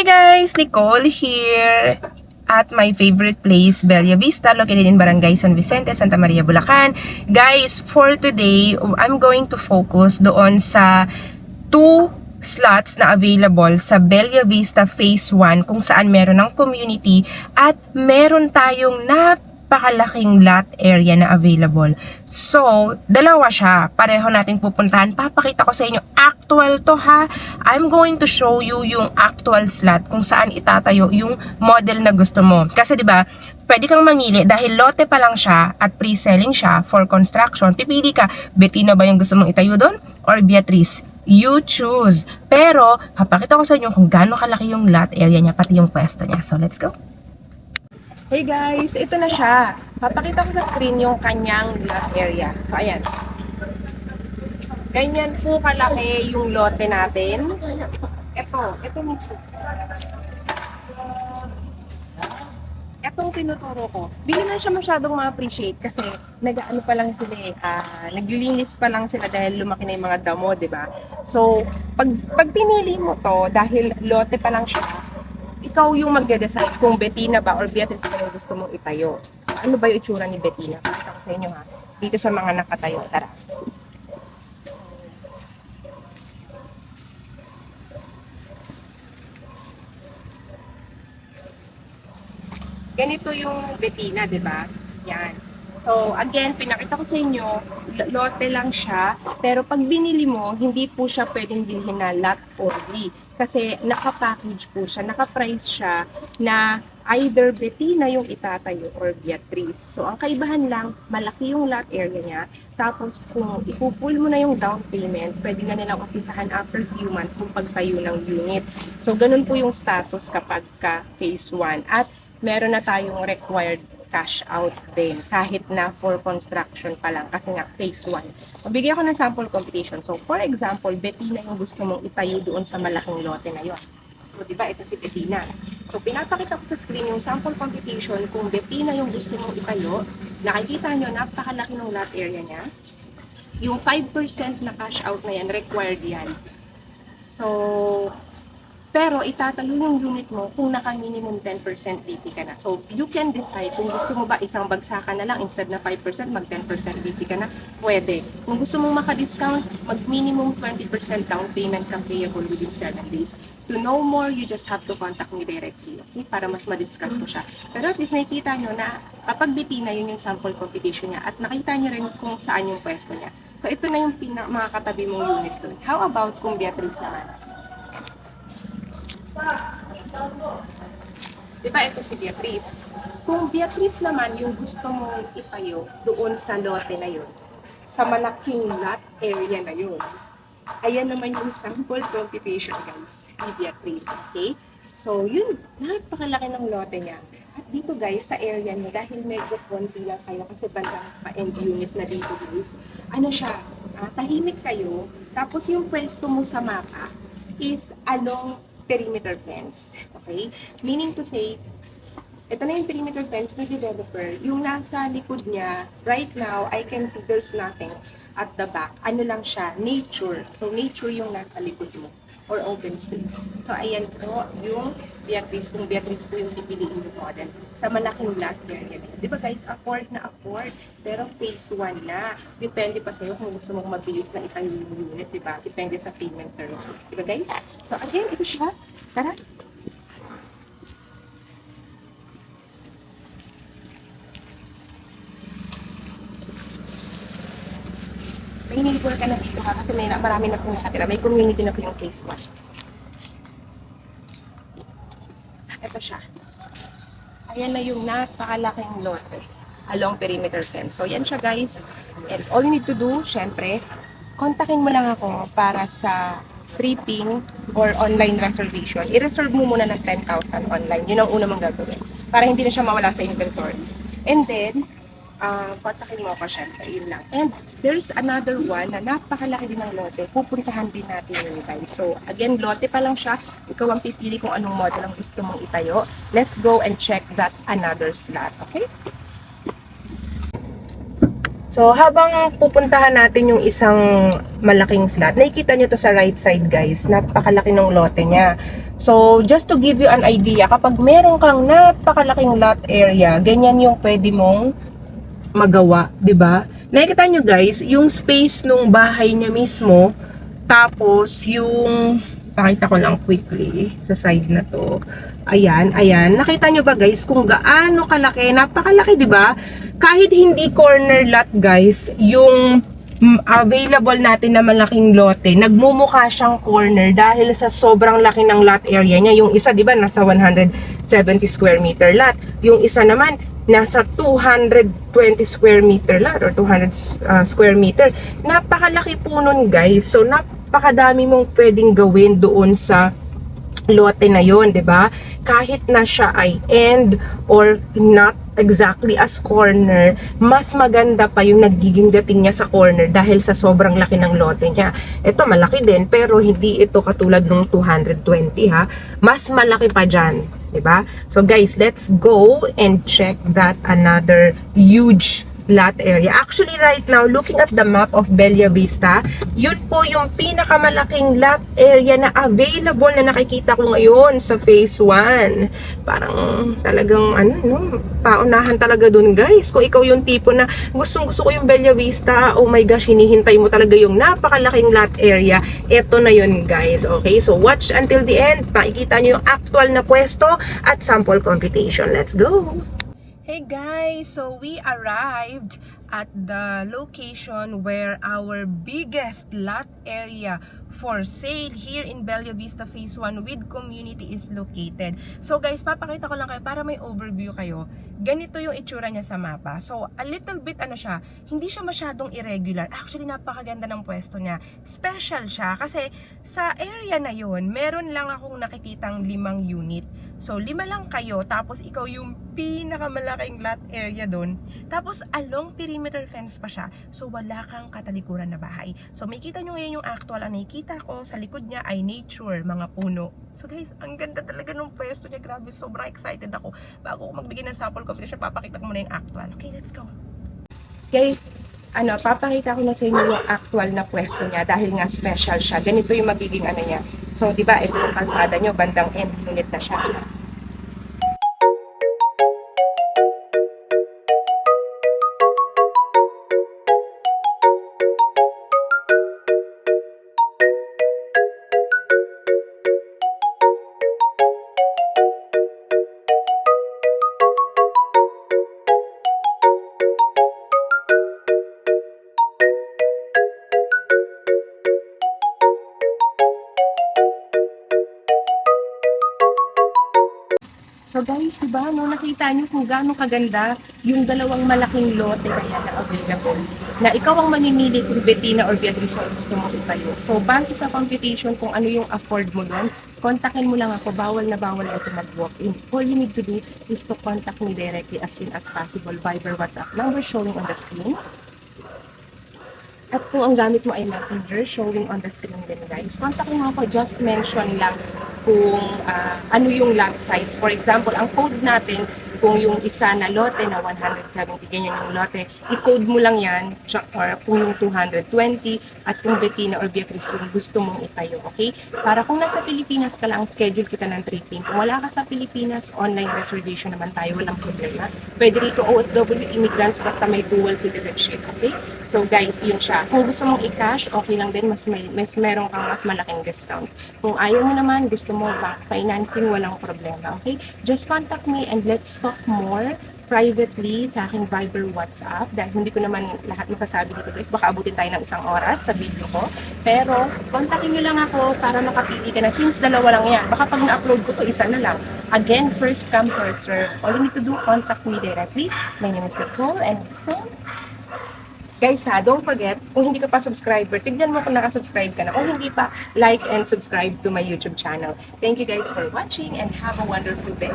Guys! Nicole here at my favorite place, Bella Vista, located in Barangay San Vicente, Santa Maria, Bulacan. Guys, for today, I'm going to focus doon sa 2 slots na available sa Bella Vista Phase 1 kung saan meron ng community at meron tayong napakalaking lot area na available. So, dalawa siya. Pareho natin pupuntahan. Papakita ko sa inyo. Actual to ha. I'm going to show you yung actual slot kung saan itatayo yung model na gusto mo. Kasi 'di ba, pwede kang mamili dahil lote pa lang siya at pre-selling siya for construction. Pipili ka, Bettina ba yung gusto mong itayo doon or Beatrice? You choose. Pero, papakita ko sa inyo kung gaano kalaki yung lot area niya pati yung pwesto niya. So, let's go. Hey guys, ito na siya. Papakita ko sa screen yung kanyang lot area. So, ayan. Ganyan po kalaki yung lote natin. Ito mismo. Itong tinuturo ko, di na siya masyadong ma-appreciate kasi nag-ano pa lang sila naglilinis pa lang sila dahil lumaki na yung mga damo, di ba? So, pag pinili mo to, dahil lote pa lang siya, ikaw yung magde-decide kung Bettina ba or Beatrice ba yung gusto mong itayo. Ano ba yung itsura ni Bettina? Pakita ko sa inyo ha. Dito sa mga nakatayo. Tara. Ganito yung Bettina, di ba? Yan. So, again, pinakita ko sa inyo, lote lang siya, pero pag binili mo, hindi po siya pwedeng bilhin na lot only. Kasi naka-package po siya, naka-price siya na either Bettina yung itatayo or Beatrice. So, ang kaibahan lang, malaki yung lot area niya. Tapos, kung ipupull mo na yung down payment, pwede na nilang umpisahan after few months yung pagtayo ng unit. So, ganun po yung status kapag ka phase 1. At meron na tayong required cash out din kahit na for construction pa lang kasi nga phase 1. Magbigay ako ng sample computation. So for example, Bettina yung gusto mong itayo doon sa malaking lote na yon. So di ba ito si Bettina. So pinapakita ko sa screen yung sample computation kung Bettina yung gusto mong itayo. Nakikita nyo napakalaki ng lot area niya. Yung 5% na cash out na yan, required yan. So pero itatayo yung unit mo kung naka-minimum 10% DP ka na. So, you can decide kung gusto mo ba isang bagsakan na lang instead na 5%, mag-10% DP ka na, pwede. Kung gusto mong maka-discount, mag-minimum 20% down payment ka payable within 7 days. To know more, you just have to contact me directly, okay? Para mas ma-discuss ko siya. Pero at least nakikita nyo na kapag Bettina, yun yung sample competition niya at nakita nyo rin kung saan yung pwesto niya. So, ito na yung mga katabi mong unit doon. How about kung Beatrice naman? Diba ito si Beatrice? Kung Beatrice naman yung gusto mong itayo doon sa lote na yun, sa malaking lot area na yun, ayan naman yung sample computation guys ni Beatrice, okay? So yun, napakalaki ng lote niya. At dito guys, sa area niya, dahil medyo konti lang kayo kasi bandang pa-end unit na dito guys, ano siya, tahimik kayo, tapos yung pwesto mo sa mapa is along perimeter fence. Okay? Meaning to say, ito na yung perimeter fence ng developer. Yung nasa likod niya, right now, I can see there's nothing at the back. Ano lang siya? Nature. So, nature yung nasa likod mo or open space. So, ayan po yung Beatrice. Kung Beatrice po yung pipiliin mo model sa malaking lot area. Di ba guys, afford na afford. Pero phase 1 na. Depende pa sa'yo kung gusto mong mabilis na itayo yung unit. Di ba? Depende sa payment terms. Di ba guys? So, again, ito siya. Tara. May hinilipol ka na dito ha, kasi marami na po nakatira. May community na po yung phase 1. Ito siya. Ayan na yung napakalaking lote along perimeter fence. So yan siya guys. And all you need to do, syempre, kontakin mo lang ako para sa tripping or online reservation. I-reserve mo muna ng 10,000 online. Yun ang una mong gagawin. Para hindi na siya mawala sa inventory. And then, kontakin mo ako syempre, yun lang. And there's another one na napakalaki din ng lote. Pupuntahan din natin yun guys. So again, lote pa lang siya. Ikaw ang pipili kung anong model ang gusto mong itayo. Let's go and check that another slot. Okay? So habang pupuntahan natin yung isang malaking slot, nakikita nyo to sa right side guys. Napakalaki ng lote niya. So, just to give you an idea, kapag meron kang napakalaking lot area, ganyan yung pwede mong magawa, 'di ba? Nakikita nyo guys, yung space nung bahay niya mismo, tapos yung pakita ko lang quickly sa side na to. Ayan, ayan. Nakita nyo ba guys kung gaano kalaki? Napakalaki, 'di ba? Kahit hindi corner lot guys, yung available natin na malaking lote, nagmumukha siyang corner dahil sa sobrang laki ng lot area niya. Yung isa, 'di ba, nasa 170 square meter lot. Yung isa naman nasa 220 square meter lot or 200 square meter. Napakalaki po nun guys. So napakadami mong pwedeng gawin doon sa lote na yon, 'di ba? Kahit na siya ay end or not exactly as corner, mas maganda pa yung nagiging dating niya sa corner dahil sa sobrang laki ng lote niya. Ito malaki din pero hindi ito katulad ng 220 ha. Mas malaki pa diyan, 'di ba? So guys, let's go and check that another huge lot area. Actually, right now, looking at the map of Bella Vista, yun po yung pinakamalaking lot area na available na nakikita ko ngayon sa phase 1. Parang talagang, paunahan talaga dun guys. Kung ikaw yung tipo na gustong gusto ko yung Bella Vista, oh my gosh, hinihintay mo talaga yung napakalaking lot area, eto na yun guys. Okay, so watch until the end. Makikita nyo yung actual na pwesto at sample computation. Let's go! Hey guys, so we arrived at the location where our biggest lot area for sale here in Bella Vista Phase 1 with community is located. So guys, papakita ko lang kayo para may overview kayo. Ganito yung itsura niya sa mapa. So a little bit siya, hindi siya masyadong irregular. Actually, napakaganda ng pwesto niya. Special siya kasi sa area na yon, meron lang akong nakikitang 5 unit. So 5 lang kayo, tapos ikaw yung pinakamalaking lot area doon. Tapos along perimeter fence pa siya. So wala kang katalikuran na bahay. So makikita nyo ngayon yung actual ang nakikita ko. Sa likod niya ay nature, mga puno. So guys, ang ganda talaga ng pwesto niya. Grabe, sobrang excited ako. Bago ko magbigay ng sample competition, papakita ko muna yung actual. Okay, let's go. Guys, papakita ko na sa inyo yung actual na pwesto niya dahil nga special siya. Ganito yung magiging niya. So, di ba, ito yung kalsada nyo, bandang end unit na siya. So guys, diba, nakita nyo kung gaano kaganda yung dalawang malaking lote kaya na available. Na ikaw ang mamimili kung Bettina or Beatrice or gusto mo itayo. So base sa computation kung ano yung afford mo doon, kontakin mo lang ako, bawal na bawal ito mag-walk-in. All you need to do is to contact me directly as soon as possible. Viber, WhatsApp number showing on the screen. At kung ang gamit mo ay messenger, showing on the screen din guys. Contact mo ako, just mention lang kung ano yung lot size. For example, ang code natin, kung yung isa na lote na 170, ganyan yung lote, i-code mo lang yan, or kung yung 220, at kung Bettina or Beatrice yung gusto mong itayo, okay? Para kung nasa Pilipinas ka lang, schedule kita ng tripping. Kung wala ka sa Pilipinas, online reservation naman tayo, walang problema. Pwede dito OFW immigrants basta may dual citizenship, okay? So guys, yun siya. Kung gusto mong i-cash, okay lang din, mas meron kang mas malaking discount. Kung ayaw mo naman, gusto mo back financing, walang problema, okay? Just contact me and let's talk more privately sa aking Viber, WhatsApp, dahil hindi ko naman lahat masasabi dito guys, baka abutin tayo ng 1 oras sa video ko, pero kontakin nyo lang ako para makapili ka na, since dalawa lang yan, baka pag na-upload ko to, isa na lang. Again, first come, first serve. All you need to do, contact me directly. My name is Nicole, and guys don't forget, kung hindi ka pa subscriber, tignan mo kung nakasubscribe ka na. Kung hindi pa, like and subscribe to my YouTube channel. Thank you guys for watching and have a wonderful day.